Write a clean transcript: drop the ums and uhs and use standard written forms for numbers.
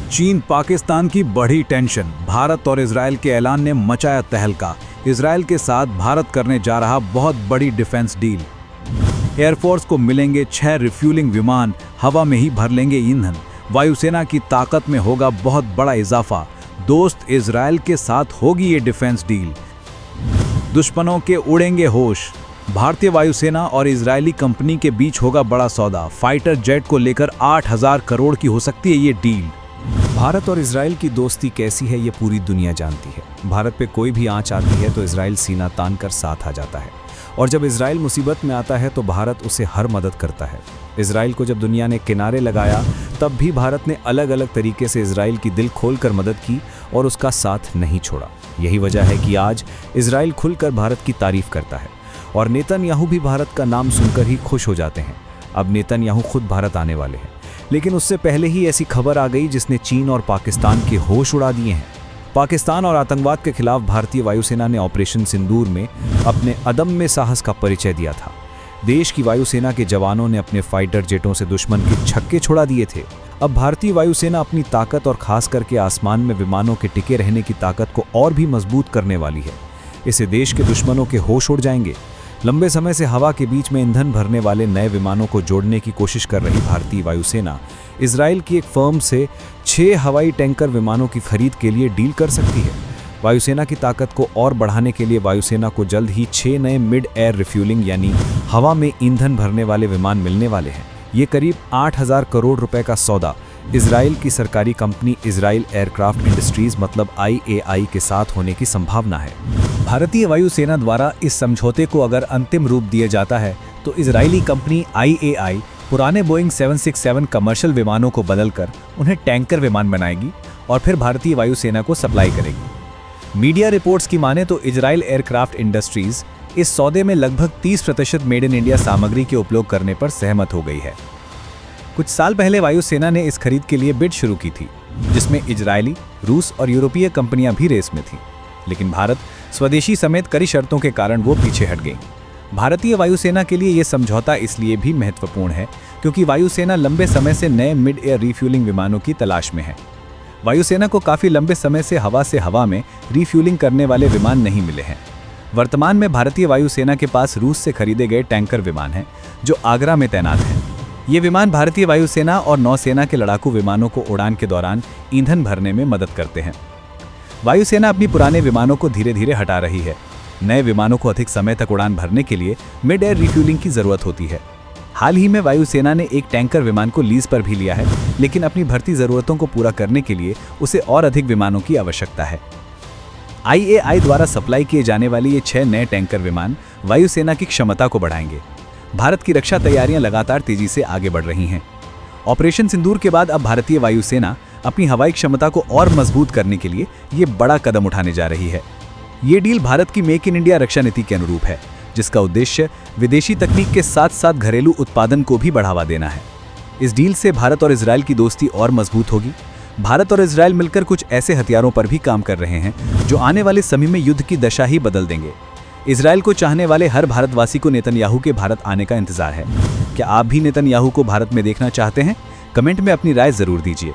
चीन पाकिस्तान की बढ़ी टेंशन। भारत और इजराइल के ऐलान ने मचाया तहलका। इजराइल के साथ भारत करने जा रहा बहुत बड़ी डिफेंस डील। एयरफोर्स को मिलेंगे 6 रिफ्यूलिंग विमान, हवा में ही भर लेंगे ईंधन। वायुसेना की ताकत में होगा बहुत बड़ा इजाफा। दोस्त इजराइल के साथ होगी ये डिफेंस डील। दुश्मनों के उड़ेंगे होश। भारतीय वायुसेना और इजरायली कंपनी के बीच होगा बड़ा सौदा। फाइटर जेट को लेकर 8,000 करोड़ की हो सकती है ये डील। भारत और इजराइल की दोस्ती कैसी है ये पूरी दुनिया जानती है। भारत पे कोई भी आंच आती है तो इजराइल सीना तान कर साथ आ जाता है, और जब इजराइल मुसीबत में आता है तो भारत उसे हर मदद करता है। इजराइल को जब दुनिया ने किनारे लगाया तब भी भारत ने अलग अलग तरीके से इजराइल की दिल खोलकर मदद की और उसका साथ नहीं छोड़ा। यही वजह है कि आज इजराइल खुलकर भारत की तारीफ करता है और नेतन्याहू भी भारत का नाम सुनकर ही खुश हो जाते हैं। अब नेतन्याहू खुद भारत आने वाले हैं, लेकिन उससे पहले ही ऐसी खबर आ गई जिसने चीन और पाकिस्तान के होश उड़ा दिए हैं। पाकिस्तान और आतंकवाद के खिलाफ भारतीय वायुसेना ने ऑपरेशन सिंदूर में अपने अदम्य साहस का परिचय दिया था। देश की वायुसेना के जवानों ने अपने फाइटर जेटों से दुश्मन के छक्के छुड़ा दिए थे। अब भारतीय वायुसेना अपनी ताकत और खास करके आसमान में विमानों के टिके रहने की ताकत को और भी मजबूत करने वाली है। इससे देश के दुश्मनों के होश उड़ जाएंगे। लंबे समय से हवा के बीच में ईंधन भरने वाले नए विमानों को जोड़ने की कोशिश कर रही भारतीय वायुसेना इजराइल की एक फर्म से 6 हवाई टैंकर विमानों की खरीद के लिए डील कर सकती है। वायुसेना की ताकत को और बढ़ाने के लिए वायुसेना को जल्द ही 6 नए मिड एयर रिफ्यूलिंग यानी हवा में ईंधन भरने वाले विमान मिलने वाले हैं। ये करीब 8,000 करोड़ रुपए का सौदा इजराइल की सरकारी कंपनी इजराइल एयरक्राफ्ट इंडस्ट्रीज मतलब IAI के साथ होने की संभावना है। भारतीय वायुसेना द्वारा इस समझौते को अगर अंतिम रूप दिया जाता है तो इजरायली कंपनी IAI पुराने बोइंग 767 कमर्शियल विमानों को बदलकर उन्हें टैंकर विमान बनाएगी और फिर भारतीय वायुसेना को सप्लाई करेगी। मीडिया रिपोर्ट्स की माने तो इजराइल एयरक्राफ्ट इंडस्ट्रीज इस सौदे में लगभग 30% मेड इन इंडिया सामग्री के उपयोग करने पर सहमत हो गई है। कुछ साल पहले वायुसेना ने इस खरीद के लिए बिड शुरू की थी, जिसमें इजरायली, रूस और यूरोपीय कंपनियां भी रेस में थीं, लेकिन भारत स्वदेशी समेत कड़ी शर्तों के कारण वो पीछे हट गई। भारतीय वायुसेना के लिए यह समझौता इसलिए भी महत्वपूर्ण है क्योंकि वायुसेना लंबे समय से नए मिड एयर रिफ्यूलिंग विमानों की तलाश में है। वायुसेना को काफी लंबे समय से हवा में रिफ्यूलिंग करने वाले विमान नहीं मिले हैं। वर्तमान में भारतीय वायुसेना के पास रूस से खरीदे गए टैंकर विमान हैं जो आगरा में तैनात हैं। ये विमान भारतीय वायुसेना और नौसेना के लड़ाकू विमानों को उड़ान के दौरान ईंधन भरने में मदद करते हैं। वायुसेना अपनी पुराने विमानों को धीरे धीरे हटा रही है। नए विमानों को अधिक समय तक उड़ान भरने के लिए मिड एयर रिफ्यूलिंग की जरूरत होती है। हाल ही में वायुसेना ने एक टैंकर विमान को लीज पर भी लिया है, लेकिन अपनी भर्ती जरूरतों को पूरा करने के लिए उसे और अधिक विमानों की आवश्यकता है। IAI द्वारा सप्लाई किए जाने वाले ये 6 नए टैंकर विमान वायुसेना की क्षमता को बढ़ाएंगे। भारत की रक्षा तैयारियां लगातार तेजी से आगे बढ़ रही हैं। ऑपरेशन सिंदूर के बाद अब भारतीय वायुसेना अपनी हवाई क्षमता को और मजबूत करने के लिए ये बड़ा कदम उठाने जा रही है। ये डील भारत की मेक इन इंडिया रक्षा नीति के अनुरूप है, जिसका उद्देश्य विदेशी तकनीक के साथ साथ घरेलू उत्पादन को भी बढ़ावा देना है। इस डील से भारत और इजराइल की दोस्ती और मजबूत होगी। भारत और इजराइल मिलकर कुछ ऐसे हथियारों पर भी काम कर रहे हैं जो आने वाले समय में युद्ध की दशा ही बदल देंगे। इजराइल को चाहने वाले हर भारतवासी को नेतन्याहू के भारत आने का इंतजार है। क्या आप भी नेतन्याहू को भारत में देखना चाहते हैं? कमेंट में अपनी राय जरूर दीजिए।